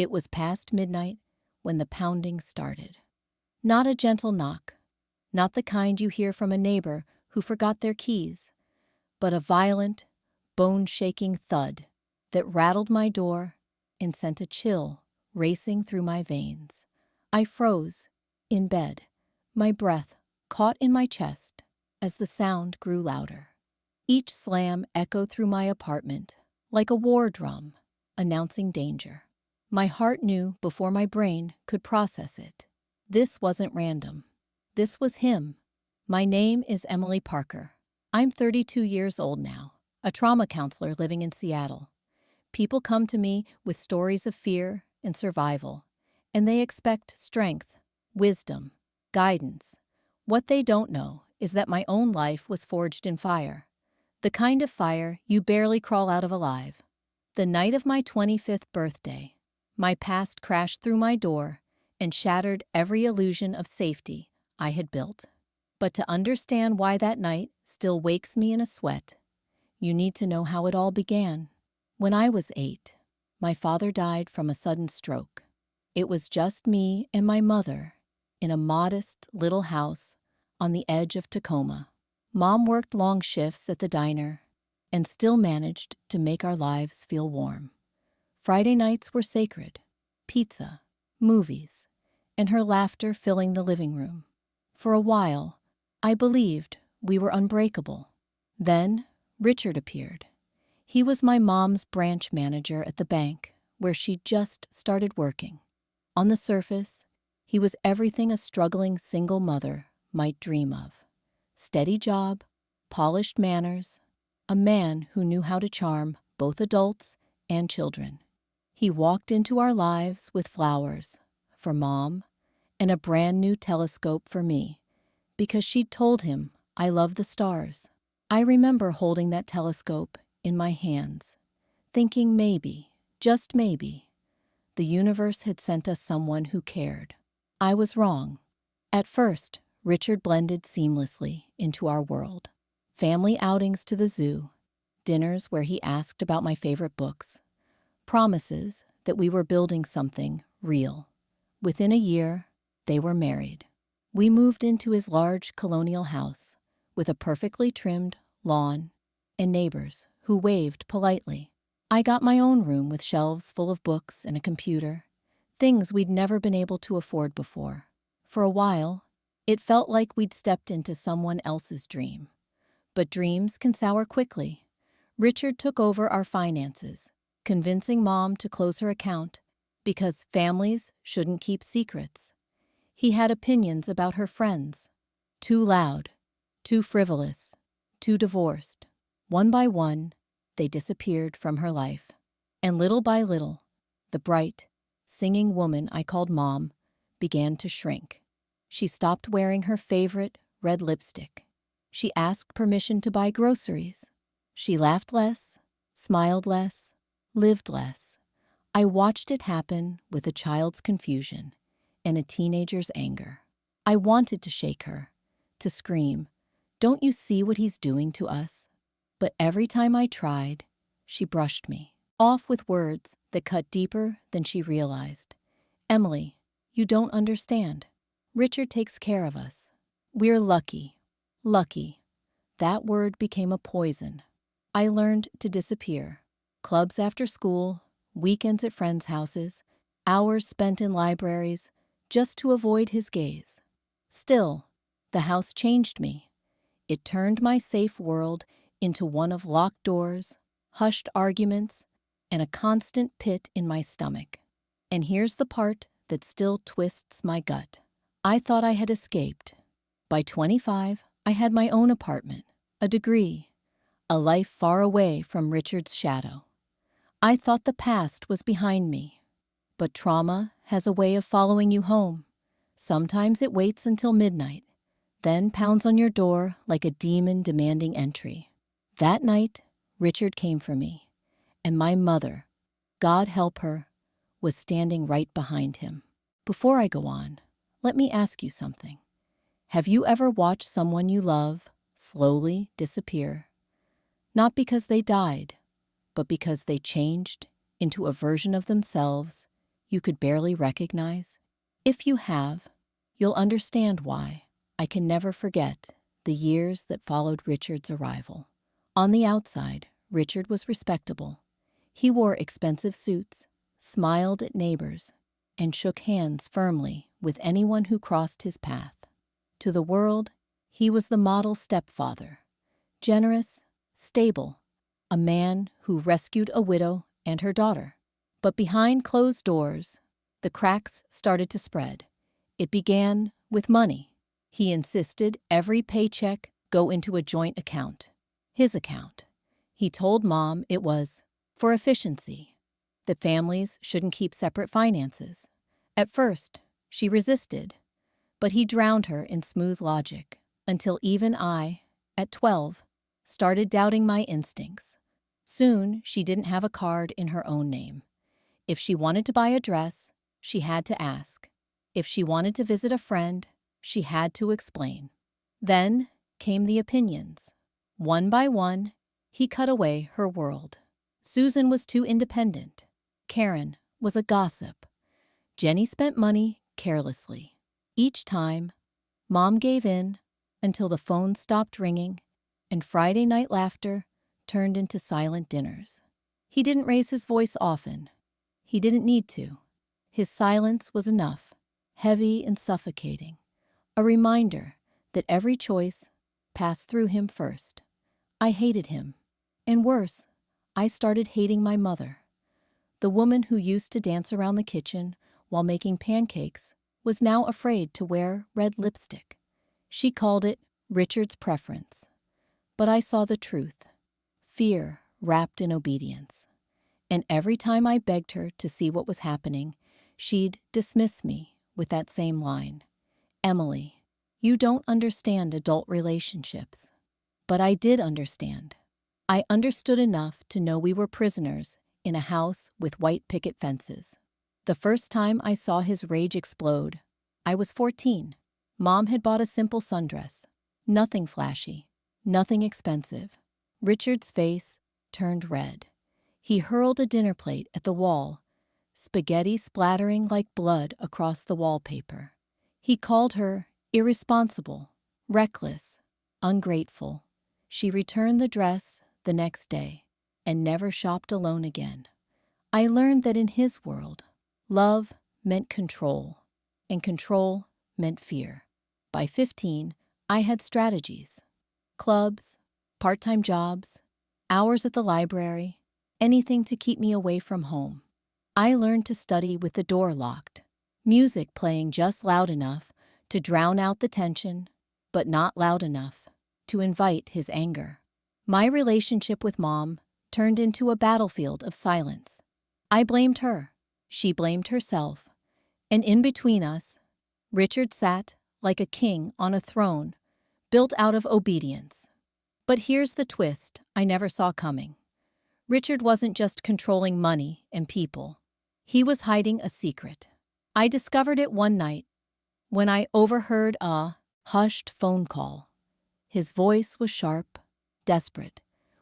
It was past midnight when the pounding started. Not a gentle knock, not the kind you hear from a neighbor who forgot their keys, but a violent, bone-shaking thud that rattled my door and sent a chill racing through my veins. I froze, in bed, my breath caught in my chest as the sound grew louder. Each slam echoed through my apartment like a war drum, announcing danger. My heart knew before my brain could process it. This wasn't random. This was him. My name is Emily Parker. I'm 32 years old now, a trauma counselor living in Seattle. People come to me with stories of fear and survival, and they expect strength, wisdom, guidance. What they don't know is that my own life was forged in fire. The kind of fire you barely crawl out of alive. The night of my 25th birthday, my past crashed through my door and shattered every illusion of safety I had built. But to understand why that night still wakes me in a sweat, you need to know how it all began. When I was 8, my father died from a sudden stroke. It was just me and my mother in a modest little house on the edge of Tacoma. Mom worked long shifts at the diner and still managed to make our lives feel warm. Friday nights were sacred. Pizza, movies, and her laughter filling the living room. For a while, I believed we were unbreakable. Then, Richard appeared. He was my mom's branch manager at the bank where she'd just started working. On the surface, he was everything a struggling single mother might dream of. Steady job, polished manners, a man who knew how to charm both adults and children. He walked into our lives with flowers for Mom and a brand new telescope for me because she'd told him I love the stars. I remember holding that telescope in my hands, thinking maybe, just maybe, the universe had sent us someone who cared. I was wrong. At first, Richard blended seamlessly into our world. Family outings to the zoo, dinners where he asked about my favorite books, promises that we were building something real. Within a year, they were married. We moved into his large colonial house with a perfectly trimmed lawn and neighbors who waved politely. I got my own room with shelves full of books and a computer, things we'd never been able to afford before. For a while, it felt like we'd stepped into someone else's dream. But dreams can sour quickly. Richard took over our finances, convincing Mom to close her account because families shouldn't keep secrets. He had opinions about her friends. Too loud, too frivolous, too divorced. One by one, they disappeared from her life. And little by little, the bright, singing woman I called Mom began to shrink. She stopped wearing her favorite red lipstick. She asked permission to buy groceries. She laughed less, smiled less, lived less. I watched it happen with a child's confusion and a teenager's anger. I wanted to shake her, to scream, "Don't you see what he's doing to us?" But every time I tried, she brushed me off with words that cut deeper than she realized. "Emily, you don't understand. Richard takes care of us. We're lucky. Lucky." That word became a poison. I learned to disappear. Clubs after school, weekends at friends' houses, hours spent in libraries, just to avoid his gaze. Still, the house changed me. It turned my safe world into one of locked doors, hushed arguments, and a constant pit in my stomach. And here's the part that still twists my gut. I thought I had escaped. By 25, I had my own apartment, a degree, a life far away from Richard's shadow. I thought the past was behind me. But trauma has a way of following you home. Sometimes it waits until midnight, then pounds on your door like a demon demanding entry. That night, Richard came for me, and my mother, God help her, was standing right behind him. Before I go on, let me ask you something. Have you ever watched someone you love slowly disappear? Not because they died, but because they changed into a version of themselves you could barely recognize? If you have, you'll understand why I can never forget the years that followed Richard's arrival. On the outside, Richard was respectable. He wore expensive suits, smiled at neighbors, and shook hands firmly with anyone who crossed his path. To the world, he was the model stepfather, generous, stable, a man who rescued a widow and her daughter. But behind closed doors, the cracks started to spread. It began with money. He insisted every paycheck go into a joint account, his account. He told Mom it was for efficiency, that families shouldn't keep separate finances. At first, she resisted, but he drowned her in smooth logic until even I, at 12, started doubting my instincts. Soon, she didn't have a card in her own name. If she wanted to buy a dress, she had to ask. If she wanted to visit a friend, she had to explain. Then came the opinions. One by one, he cut away her world. Susan was too independent. Karen was a gossip. Jenny spent money carelessly. Each time, Mom gave in until the phone stopped ringing and Friday night laughter turned into silent dinners. He didn't raise his voice often. He didn't need to. His silence was enough, heavy and suffocating, a reminder that every choice passed through him first. I hated him. And worse, I started hating my mother. The woman who used to dance around the kitchen while making pancakes was now afraid to wear red lipstick. She called it Richard's preference. But I saw the truth, fear wrapped in obedience. And every time I begged her to see what was happening, she'd dismiss me with that same line. Emily, you don't understand adult relationships. But I did understand. I understood enough to know we were prisoners in a house with white picket fences. The first time I saw his rage explode, I was 14. Mom had bought a simple sundress. Nothing flashy, nothing expensive. Richard's face turned red. He hurled a dinner plate at the wall, spaghetti splattering like blood across the wallpaper. He called her irresponsible, reckless, ungrateful. She returned the dress the next day and never shopped alone again. I learned that in his world, love meant control, and control meant fear. By 15, I had strategies. Clubs, part-time jobs, hours at the library, anything to keep me away from home. I learned to study with the door locked, music playing just loud enough to drown out the tension, but not loud enough to invite his anger. My relationship with Mom turned into a battlefield of silence. I blamed her, she blamed herself, and in between us, Richard sat like a king on a throne, built out of obedience. But here's the twist I never saw coming. Richard wasn't just controlling money and people. He was hiding a secret. I discovered it one night when I overheard a hushed phone call. His voice was sharp, desperate,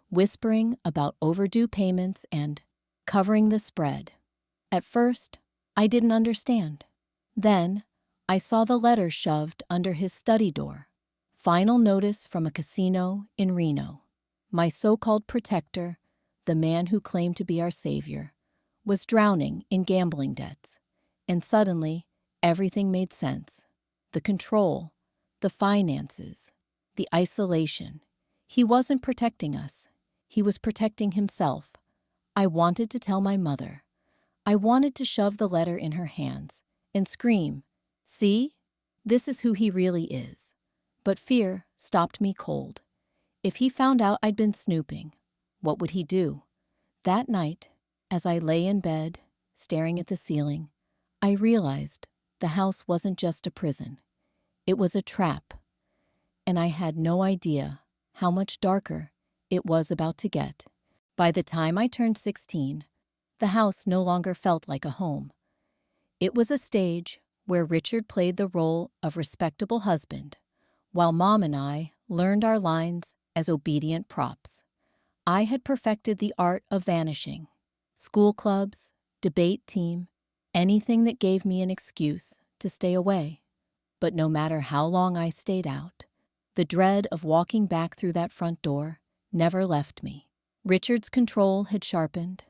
whispering about overdue payments and covering the spread. At first, I didn't understand. Then, I saw the letter shoved under his study door. Final notice from a casino in Reno. My so-called protector, the man who claimed to be our savior, was drowning in gambling debts. And suddenly, everything made sense. The control, the finances, the isolation. He wasn't protecting us. He was protecting himself. I wanted to tell my mother. I wanted to shove the letter in her hands and scream, "See? This is who he really is." But fear stopped me cold. If he found out I'd been snooping, what would he do? That night, as I lay in bed, staring at the ceiling, I realized the house wasn't just a prison. It was a trap. And I had no idea how much darker it was about to get. By the time I turned 16, the house no longer felt like a home. It was a stage where Richard played the role of respectable husband, while Mom and I learned our lines as obedient props. I had perfected the art of vanishing. School clubs, debate team, anything that gave me an excuse to stay away. But no matter how long I stayed out, the dread of walking back through that front door never left me. Richard's control had sharpened.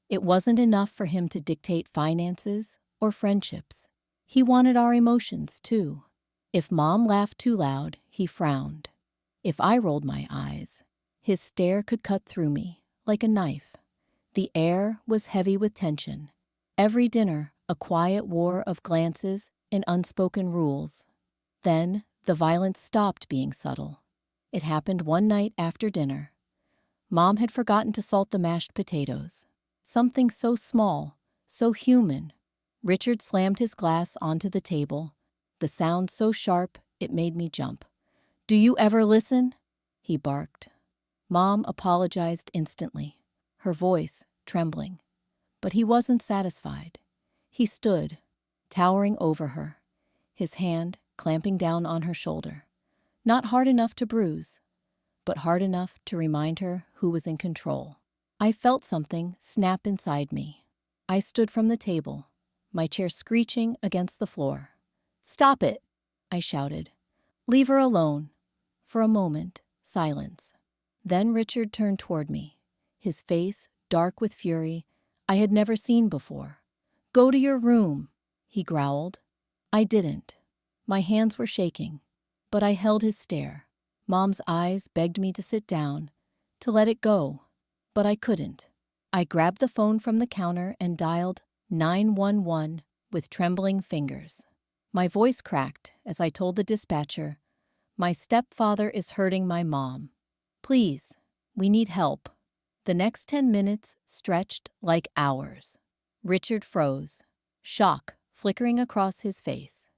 It wasn't enough for him to dictate finances or friendships. He wanted our emotions, too. If Mom laughed too loud, he frowned. If I rolled my eyes, his stare could cut through me like a knife. The air was heavy with tension. Every dinner, a quiet war of glances and unspoken rules. Then, the violence stopped being subtle. It happened one night after dinner. Mom had forgotten to salt the mashed potatoes. Something so small, so human. Richard slammed his glass onto the table, the sound so sharp it made me jump. "Do you ever listen?" he barked. Mom apologized instantly, her voice trembling. But he wasn't satisfied. He stood, towering over her, his hand clamping down on her shoulder. Not hard enough to bruise, but hard enough to remind her who was in control. I felt something snap inside me. I stood from the table, my chair screeching against the floor. "Stop it!" I shouted. "Leave her alone." For a moment, silence. Then Richard turned toward me, his face dark with fury I had never seen before. "Go to your room," he growled. I didn't. My hands were shaking, but I held his stare. Mom's eyes begged me to sit down, to let it go, but I couldn't. I grabbed the phone from the counter and dialed 911 with trembling fingers. My voice cracked as I told the dispatcher, "My stepfather is hurting my mom. Please, we need help." The next 10 minutes stretched like hours. Richard froze, shock flickering across his face.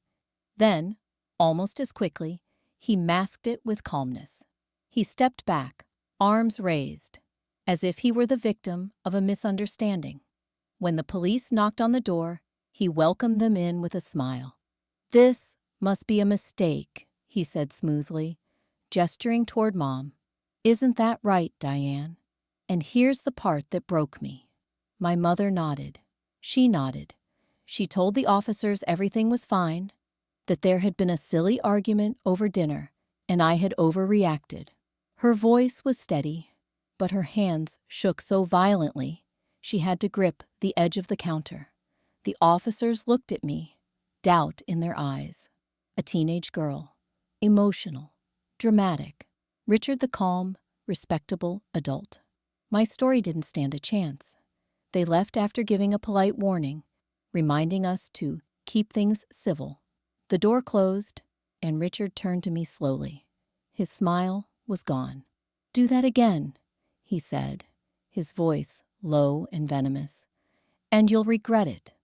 Then, almost as quickly, he masked it with calmness. He stepped back, arms raised, as if he were the victim of a misunderstanding. When the police knocked on the door, he welcomed them in with a smile. "This must be a mistake," he said smoothly, gesturing toward Mom. "Isn't that right, Diane?" And here's the part that broke me. My mother nodded. She nodded. She told the officers everything was fine, that there had been a silly argument over dinner, and I had overreacted. Her voice was steady, but her hands shook so violently she had to grip the edge of the counter. The officers looked at me, doubt in their eyes. A teenage girl, emotional, dramatic. Richard the calm, respectable adult. My story didn't stand a chance. They left after giving a polite warning, reminding us to keep things civil. The door closed, and Richard turned to me slowly. His smile was gone. "Do that again," he said, his voice low and venomous, "and you'll regret it."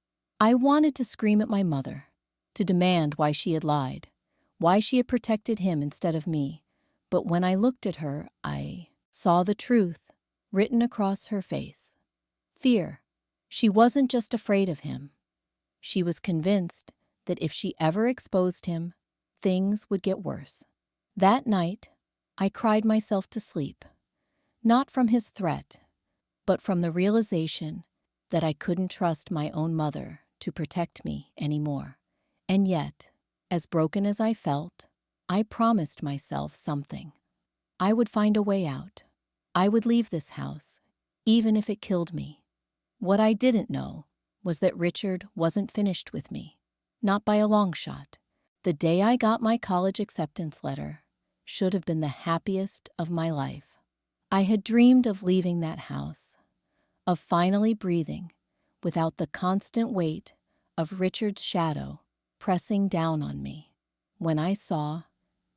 I wanted to scream at my mother, to demand why she had lied, why she had protected him instead of me. But when I looked at her, I saw the truth written across her face. Fear. She wasn't just afraid of him. She was convinced that if she ever exposed him, things would get worse. That night, I cried myself to sleep, not from his threat, but from the realization that I couldn't trust my own mother to protect me anymore. And yet, as broken as I felt, I promised myself something. I would find a way out. I would leave this house, even if it killed me. What I didn't know was that Richard wasn't finished with me, not by a long shot. The day I got my college acceptance letter should have been the happiest of my life. I had dreamed of leaving that house, of finally breathing without the constant weight of Richard's shadow pressing down on me. When I saw,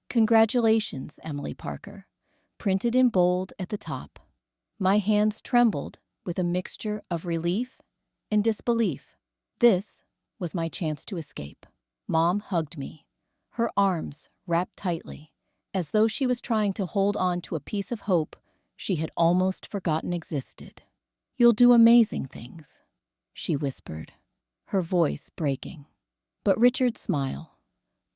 "Congratulations, Emily Parker," printed in bold at the top, my hands trembled with a mixture of relief and disbelief. This was my chance to escape. Mom hugged me, her arms wrapped tightly, as though she was trying to hold on to a piece of hope she had almost forgotten existed. "You'll do amazing things," she whispered, her voice breaking. But Richard's smile,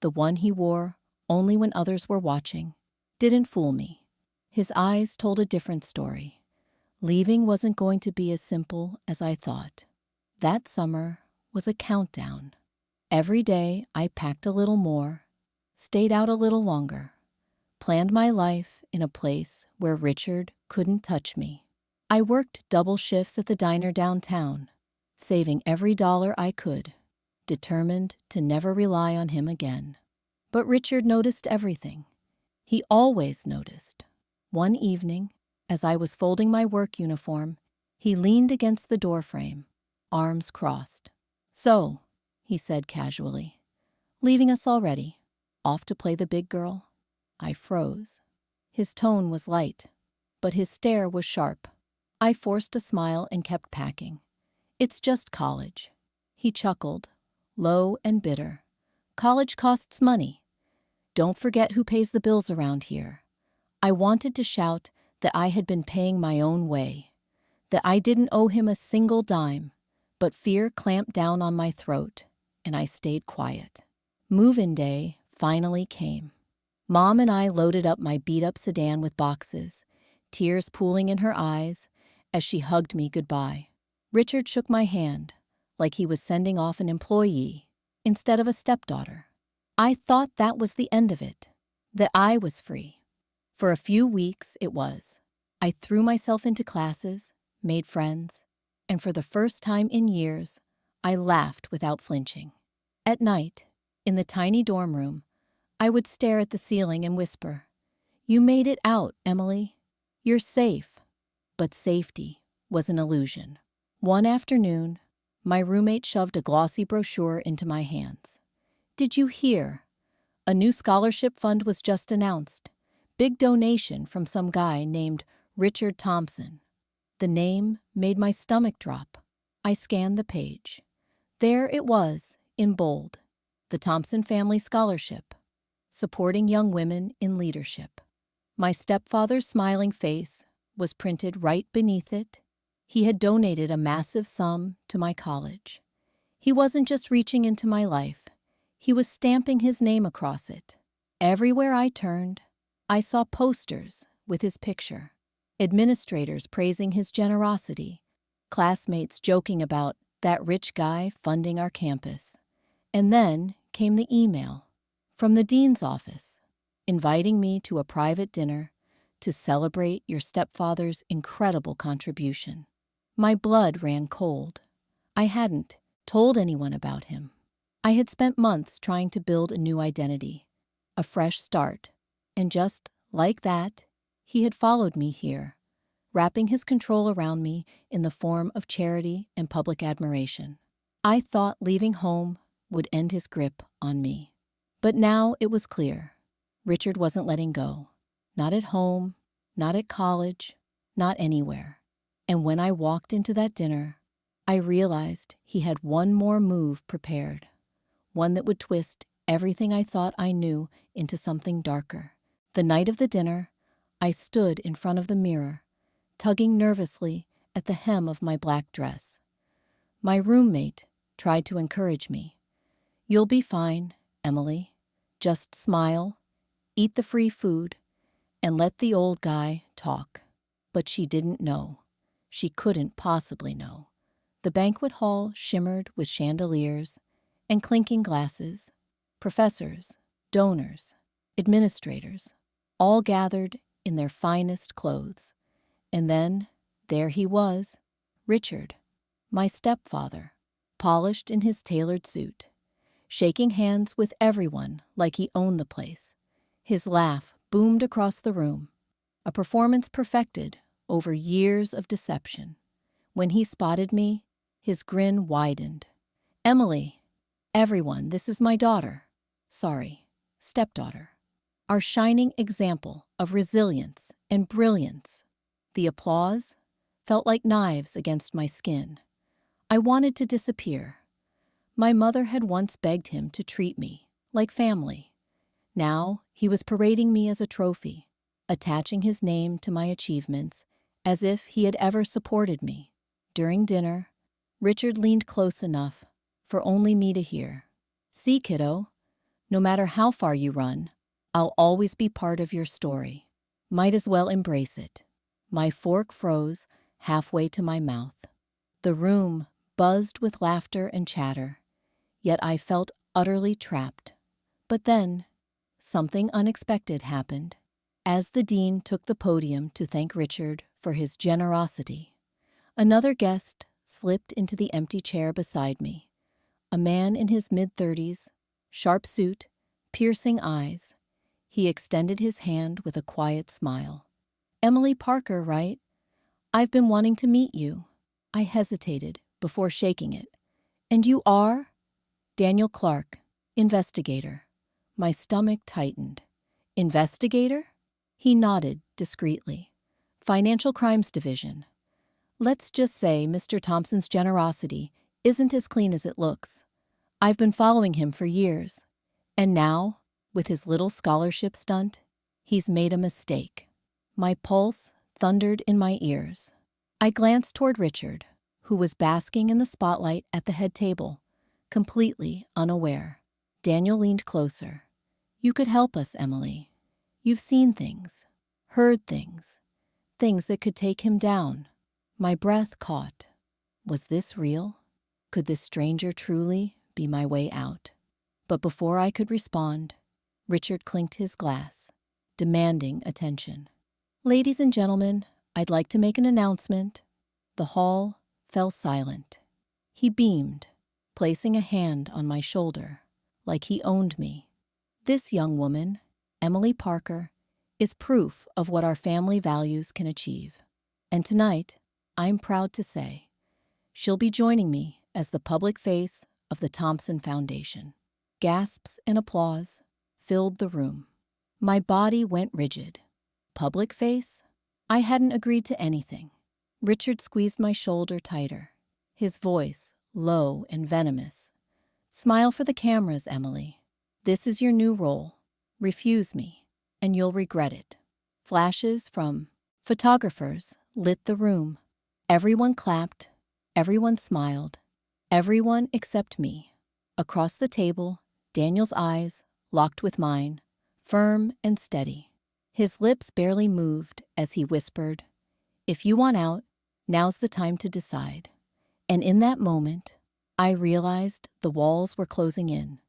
the one he wore only when others were watching, didn't fool me. His eyes told a different story. Leaving wasn't going to be as simple as I thought. That summer was a countdown. Every day I packed a little more, stayed out a little longer, planned my life in a place where Richard couldn't touch me. I worked double shifts at the diner downtown, saving every dollar I could, determined to never rely on him again. But Richard noticed everything. He always noticed. One evening, as I was folding my work uniform, he leaned against the doorframe, arms crossed. "So," he said casually, "leaving us already? Off to play the big girl?" I froze. His tone was light, but his stare was sharp. I forced a smile and kept packing. "It's just college." He chuckled, low and bitter. "College costs money. Don't forget who pays the bills around here." I wanted to shout that I had been paying my own way, that I didn't owe him a single dime, but fear clamped down on my throat, and I stayed quiet. Move-in day finally came. Mom and I loaded up my beat-up sedan with boxes, tears pooling in her eyes as she hugged me goodbye. Richard shook my hand, like he was sending off an employee instead of a stepdaughter. I thought that was the end of it, that I was free. For a few weeks, it was. I threw myself into classes, made friends, and for the first time in years, I laughed without flinching. At night, in the tiny dorm room, I would stare at the ceiling and whisper, "You made it out, Emily. You're safe." But safety was an illusion. One afternoon, my roommate shoved a glossy brochure into my hands. "Did you hear? A new scholarship fund was just announced. Big donation from some guy named Richard Thompson." The name made my stomach drop. I scanned the page. There it was, in bold. The Thompson Family Scholarship, supporting young women in leadership. My stepfather's smiling face was printed right beneath it. He had donated a massive sum to my college. He wasn't just reaching into my life. He was stamping his name across it. Everywhere I turned, I saw posters with his picture, administrators praising his generosity, classmates joking about that rich guy funding our campus. And then came the email from the dean's office, inviting me to a private dinner to celebrate your stepfather's incredible contribution. My blood ran cold. I hadn't told anyone about him. I had spent months trying to build a new identity, a fresh start, and just like that, he had followed me here, wrapping his control around me in the form of charity and public admiration. I thought leaving home would end his grip on me. But now it was clear. Richard wasn't letting go. Not at home, not at college, not anywhere. And when I walked into that dinner, I realized he had one more move prepared, one that would twist everything I thought I knew into something darker. The night of the dinner, I stood in front of the mirror, tugging nervously at the hem of my black dress. My roommate tried to encourage me. "You'll be fine, Emily. Just smile, eat the free food, and let the old guy talk." But she didn't know. She couldn't possibly know. The banquet hall shimmered with chandeliers and clinking glasses. Professors, donors, administrators, all gathered in their finest clothes. And then, there he was, Richard, my stepfather, polished in his tailored suit, shaking hands with everyone like he owned the place. His laugh boomed across the room, a performance perfected over years of deception. When he spotted me, his grin widened. "Emily, everyone, this is my daughter. Sorry, stepdaughter. Our shining example of resilience and brilliance." The applause felt like knives against my skin. I wanted to disappear. My mother had once begged him to treat me like family. Now he was parading me as a trophy, attaching his name to my achievements as if he had ever supported me. During dinner, Richard leaned close enough for only me to hear. "See, kiddo, no matter how far you run, I'll always be part of your story. Might as well embrace it." My fork froze halfway to my mouth. The room buzzed with laughter and chatter, yet I felt utterly trapped. But then, something unexpected happened. As the dean took the podium to thank Richard for his generosity, another guest slipped into the empty chair beside me. A man in his mid-30s, sharp suit, piercing eyes. He extended his hand with a quiet smile. "Emily Parker, right? I've been wanting to meet you." I hesitated before shaking it. "And you are?" "Daniel Clark, investigator." My stomach tightened. "Investigator?" He nodded discreetly. "Financial Crimes Division." Let's just say Mr. Thompson's generosity isn't as clean as it looks. I've been following him for years. And now, with his little scholarship stunt, he's made a mistake. My pulse thundered in my ears. I glanced toward Richard, who was basking in the spotlight at the head table, completely unaware. Daniel leaned closer. "You could help us, Emily. You've seen things, heard things, things that could take him down." My breath caught. Was this real? Could this stranger truly be my way out? But before I could respond, Richard clinked his glass, demanding attention. "Ladies and gentlemen, I'd like to make an announcement." The hall fell silent. He beamed, placing a hand on my shoulder, like he owned me. "This young woman, Emily Parker, is proof of what our family values can achieve. And tonight, I'm proud to say, she'll be joining me as the public face of the Thompson Foundation." Gasps and applause filled the room. My body went rigid. Public face? I hadn't agreed to anything. Richard squeezed my shoulder tighter, his voice low and venomous. "Smile for the cameras, Emily. This is your new role. Refuse me, and you'll regret it." Flashes from photographers lit the room. Everyone clapped, everyone smiled, everyone except me. Across the table, Daniel's eyes locked with mine, firm and steady. His lips barely moved as he whispered, "If you want out, now's the time to decide." And in that moment, I realized the walls were closing in.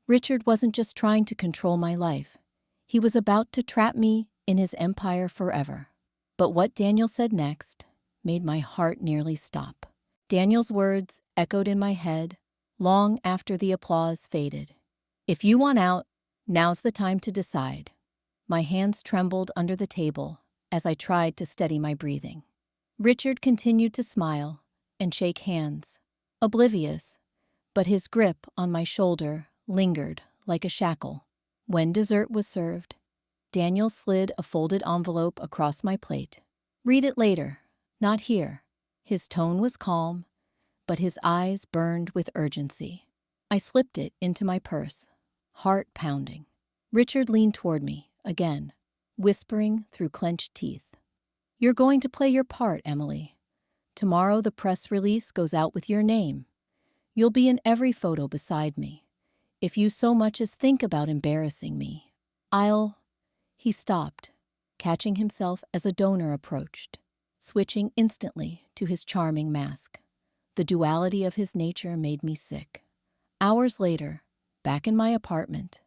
Richard wasn't just trying to control my life. He was about to trap me in his empire forever. But what Daniel said next made my heart nearly stop. Daniel's words echoed in my head long after the applause faded. "If you want out, now's the time to decide." My hands trembled under the table as I tried to steady my breathing. Richard continued to smile and shake hands, oblivious, but his grip on my shoulder lingered like a shackle. When dessert was served, Daniel slid a folded envelope across my plate. "Read it later, not here." His tone was calm, but his eyes burned with urgency. I slipped it into my purse, heart pounding. Richard leaned toward me again, whispering through clenched teeth, "You're going to play your part, Emily. Tomorrow the press release goes out with your name. You'll be in every photo beside me. If you so much as think about embarrassing me, I'll—" He stopped, catching himself as a donor approached, switching instantly to his charming mask. The duality of his nature made me sick. Hours later, back in my apartment,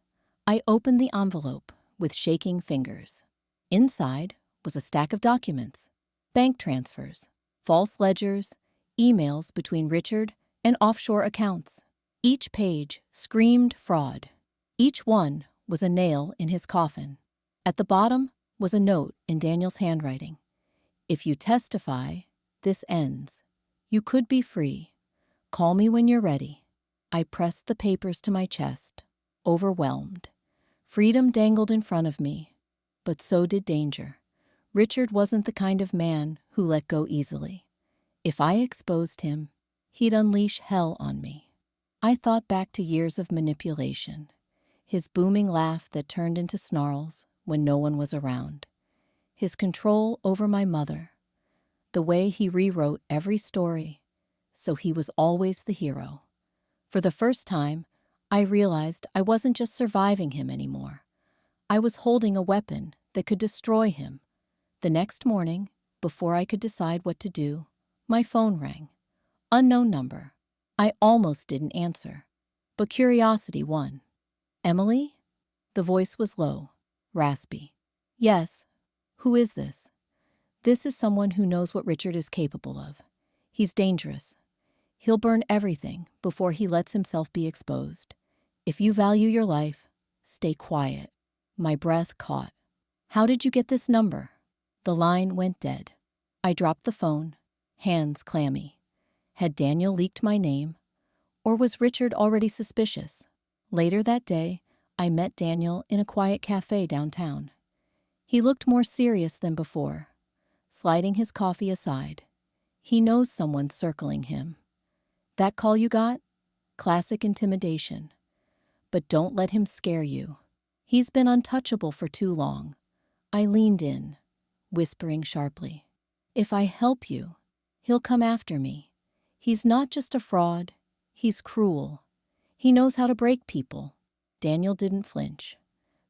I opened the envelope with shaking fingers. Inside was a stack of documents, bank transfers, false ledgers, emails between Richard and offshore accounts. Each page screamed fraud. Each one was a nail in his coffin. At the bottom was a note in Daniel's handwriting. "If you testify, this ends. You could be free. Call me when you're ready." I pressed the papers to my chest, overwhelmed. Freedom dangled in front of me, but so did danger. Richard wasn't the kind of man who let go easily. If I exposed him, he'd unleash hell on me. I thought back to years of manipulation, his booming laugh that turned into snarls when no one was around, his control over my mother, the way he rewrote every story, so he was always the hero. For the first time, I realized I wasn't just surviving him anymore. I was holding a weapon that could destroy him. The next morning, before I could decide what to do, my phone rang. Unknown number. I almost didn't answer, but curiosity won. Emily? The voice was low, raspy. Yes. Who is this? This is someone who knows what Richard is capable of. He's dangerous. He'll burn everything before he lets himself be exposed. If you value your life, stay quiet. My breath caught. How did you get this number? The line went dead. I dropped the phone, hands clammy. Had Daniel leaked my name? Or was Richard already suspicious? Later that day, I met Daniel in a quiet cafe downtown. He looked more serious than before, sliding his coffee aside. He knows someone's circling him. That call you got? Classic intimidation. But don't let him scare you. He's been untouchable for too long. I leaned in, whispering sharply. If I help you, he'll come after me. He's not just a fraud, he's cruel. He knows how to break people. Daniel didn't flinch.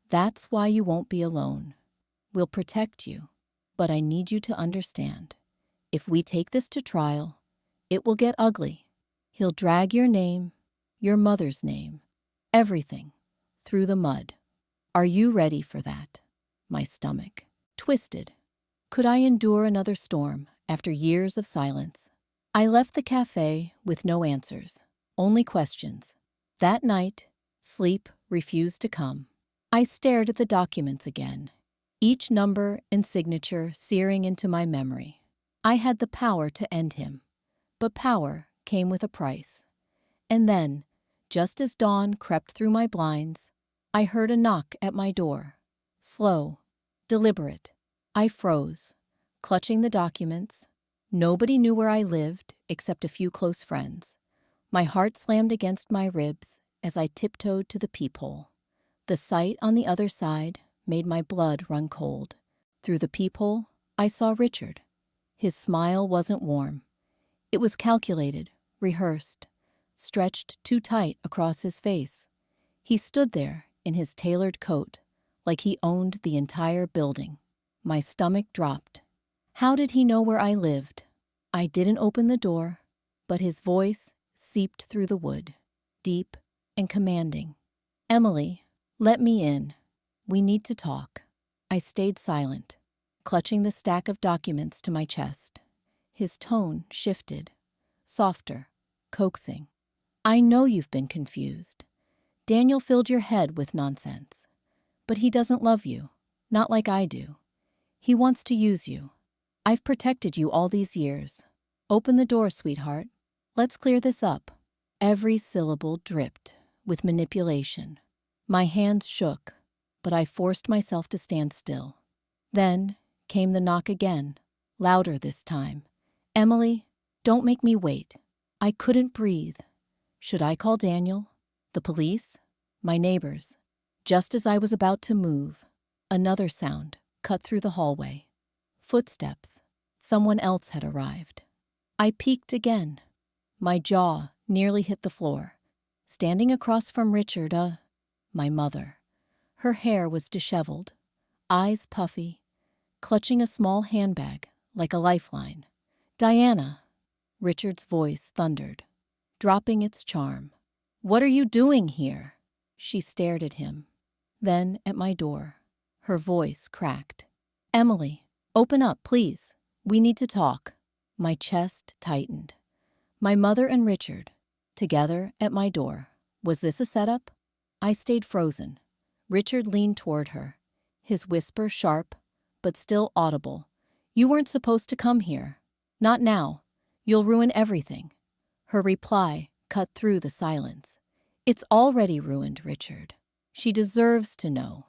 That's why you won't be alone. We'll protect you. But I need you to understand. If we take this to trial, it will get ugly. He'll drag your name, your mother's name, everything, through the mud. Are you ready for that? My stomach twisted. Could I endure another storm after years of silence? I left the cafe with no answers, only questions. That night, sleep refused to come. I stared at the documents again, each number and signature searing into my memory. I had the power to end him, but power came with a price. And then, just as dawn crept through my blinds, I heard a knock at my door. Slow, deliberate. I froze, clutching the documents. Nobody knew where I lived except a few close friends. My heart slammed against my ribs as I tiptoed to the peephole. The sight on the other side made my blood run cold. Through the peephole, I saw Richard. His smile wasn't warm. It was calculated, rehearsed, stretched too tight across his face. He stood there in his tailored coat, like he owned the entire building. My stomach dropped. How did he know where I lived? I didn't open the door, but his voice seeped through the wood, deep and commanding. Emily, let me in. We need to talk. I stayed silent, clutching the stack of documents to my chest. His tone shifted, softer, coaxing. I know you've been confused. Daniel filled your head with nonsense. But he doesn't love you, not like I do. He wants to use you. I've protected you all these years. Open the door, sweetheart. Let's clear this up. Every syllable dripped with manipulation. My hands shook, but I forced myself to stand still. Then came the knock again, louder this time. Emily, don't make me wait. I couldn't breathe. Should I call Daniel? The police? My neighbors? Just as I was about to move, another sound cut through the hallway. Footsteps. Someone else had arrived. I peeked again. My jaw nearly hit the floor. Standing across from Richard, my mother. Her hair was disheveled, eyes puffy, clutching a small handbag like a lifeline. Diana, Richard's voice thundered, dropping its charm. What are you doing here? She stared at him, then at my door. Her voice cracked. Emily, open up, please. We need to talk. My chest tightened. My mother and Richard, together at my door. Was this a setup? I stayed frozen. Richard leaned toward her, his whisper sharp, but still audible. You weren't supposed to come here. Not now. You'll ruin everything. Her reply cut through the silence. It's already ruined, Richard. She deserves to know.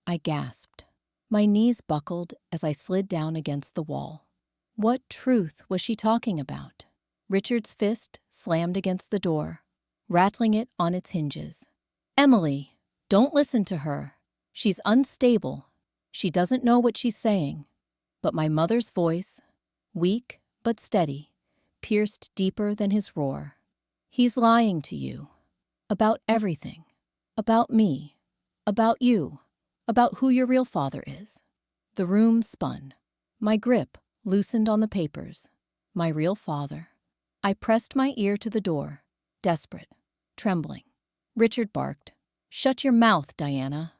I gasped. My knees buckled as I slid down against the wall. What truth was she talking about? Richard's fist slammed against the door, rattling it on its hinges. Emily, don't listen to her. She's unstable. She doesn't know what she's saying. But my mother's voice, weak but steady, pierced deeper than his roar. He's lying to you. About everything. About me. About you. About who your real father is. The room spun. My grip loosened on the papers. My real father. I pressed my ear to the door, desperate, trembling. Richard barked, "Shut your mouth, Diana."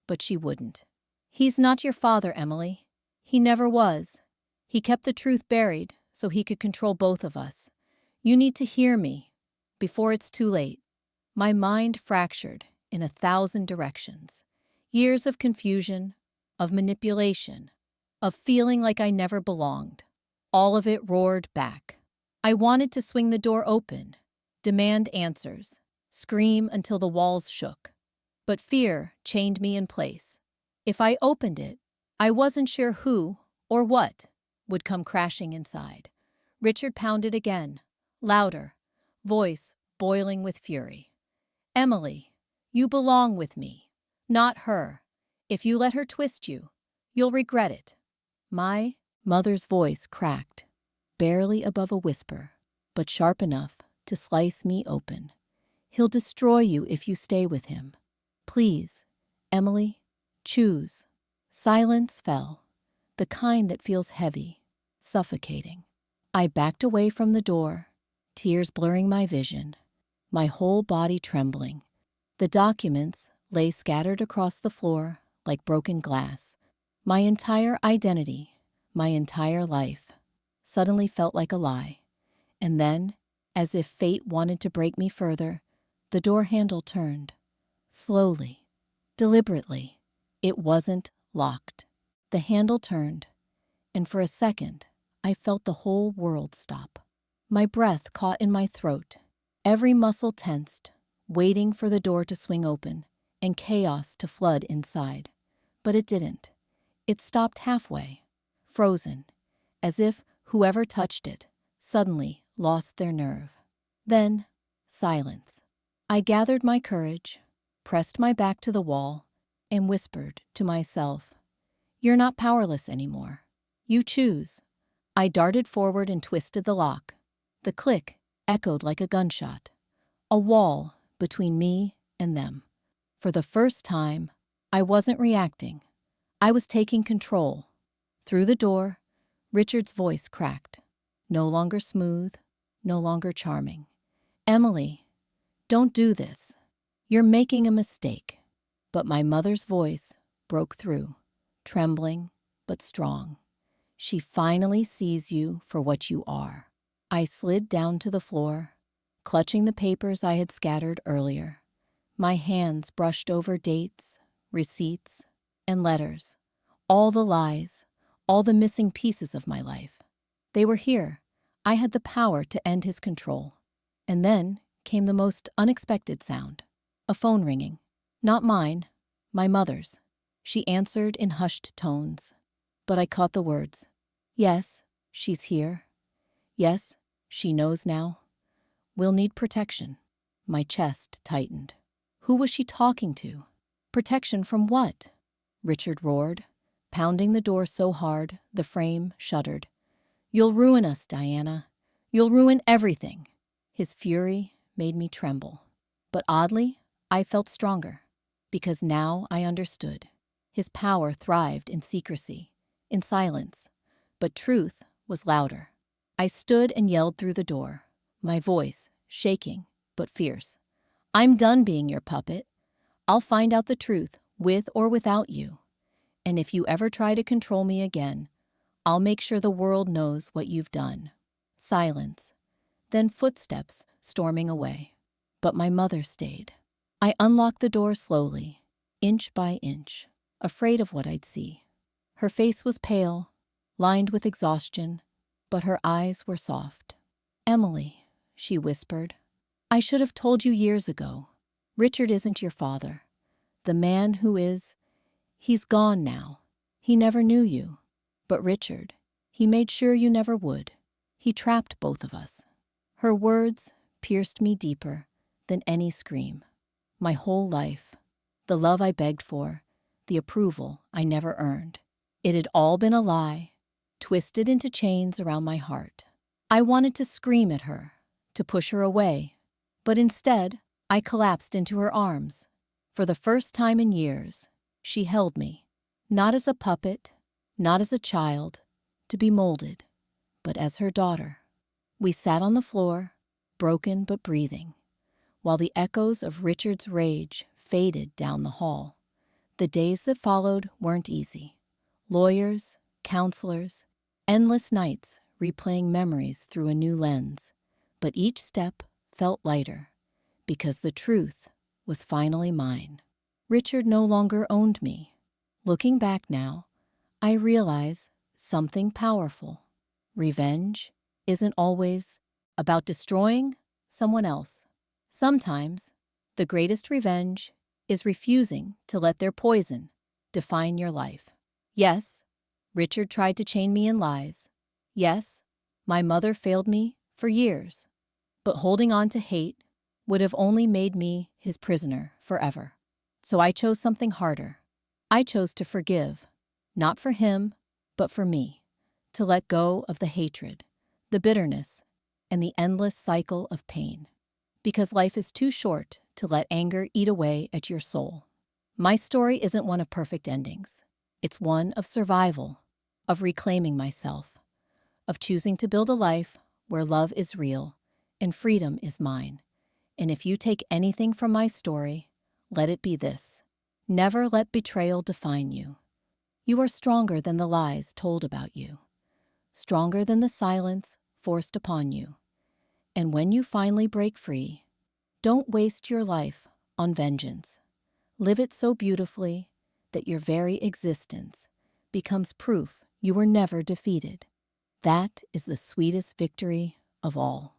But she wouldn't. "He's not your father, Emily. He never was. He kept the truth buried so he could control both of us. You need to hear me before it's too late." My mind fractured in 1,000 directions. Years of confusion, of manipulation, of feeling like I never belonged. All of it roared back. I wanted to swing the door open, demand answers, scream until the walls shook. But fear chained me in place. If I opened it, I wasn't sure who or what would come crashing inside. Richard pounded again, louder, voice boiling with fury. "Emily, you belong with me, not her. If you let her twist you, you'll regret it." My mother's voice cracked, barely above a whisper, but sharp enough to slice me open. "He'll destroy you if you stay with him. Please, Emily, choose." Silence fell, the kind that feels heavy, suffocating. I backed away from the door, tears blurring my vision, my whole body trembling. The documents lay scattered across the floor like broken glass. My entire identity, my entire life, suddenly felt like a lie. And then, as if fate wanted to break me further, the door handle turned. Slowly, deliberately. It wasn't locked. The handle turned, and for a second, I felt the whole world stop. My breath caught in my throat, every muscle tensed, waiting for the door to swing open and chaos to flood inside. But it didn't. It stopped halfway, frozen, as if whoever touched it suddenly lost their nerve. Then, silence. I gathered my courage, pressed my back to the wall, and whispered to myself, "You're not powerless anymore. You choose." I darted forward and twisted the lock. The click echoed like a gunshot. A wall between me and them. For the first time, I wasn't reacting. I was taking control. Through the door, Richard's voice cracked. No longer smooth, no longer charming. "Emily, don't do this. You're making a mistake." But my mother's voice broke through, trembling but strong. "She finally sees you for what you are." I slid down to the floor, clutching the papers I had scattered earlier. My hands brushed over dates, receipts, and letters. All the lies, all the missing pieces of my life. They were here. I had the power to end his control. And then came the most unexpected sound. A phone ringing. Not mine, my mother's. She answered in hushed tones. But I caught the words. "Yes, she's here. Yes, she knows now. We'll need protection." My chest tightened. Who was she talking to? Protection from what? Richard roared, pounding the door so hard the frame shuddered. "You'll ruin us, Diana. You'll ruin everything." His fury made me tremble. But oddly, I felt stronger, because now I understood. His power thrived in secrecy, in silence, but truth was louder. I stood and yelled through the door, my voice shaking but fierce. "I'm done being your puppet. I'll find out the truth, with or without you. And if you ever try to control me again, I'll make sure the world knows what you've done." Silence, then footsteps storming away. But my mother stayed. I unlocked the door slowly, inch by inch, afraid of what I'd see. Her face was pale, lined with exhaustion, but her eyes were soft. "Emily," she whispered, "I should have told you years ago. Richard isn't your father. The man who is, he's gone now. He never knew you. But Richard, he made sure you never would. He trapped both of us." Her words pierced me deeper than any scream. My whole life, the love I begged for, the approval I never earned, it had all been a lie, twisted into chains around my heart. I wanted to scream at her, to push her away, but instead, I collapsed into her arms. For the first time in years, she held me, not as a puppet, not as a child, to be molded, but as her daughter. We sat on the floor, broken but breathing, while the echoes of Richard's rage faded down the hall. The days that followed weren't easy. Lawyers, counselors, endless nights replaying memories through a new lens. But each step felt lighter, because the truth was finally mine. Richard no longer owned me. Looking back now, I realize something powerful. Revenge isn't always about destroying someone else. Sometimes, the greatest revenge is refusing to let their poison define your life. Yes, Richard tried to chain me in lies. Yes, my mother failed me for years. But holding on to hate would have only made me his prisoner forever. So I chose something harder. I chose to forgive, not for him, but for me, to let go of the hatred, the bitterness, and the endless cycle of pain. Because life is too short to let anger eat away at your soul. My story isn't one of perfect endings. It's one of survival, of reclaiming myself, of choosing to build a life where love is real and freedom is mine. And if you take anything from my story, let it be this: never let betrayal define you. You are stronger than the lies told about you, stronger than the silence forced upon you. And when you finally break free, don't waste your life on vengeance. Live it so beautifully that your very existence becomes proof you were never defeated. That is the sweetest victory of all.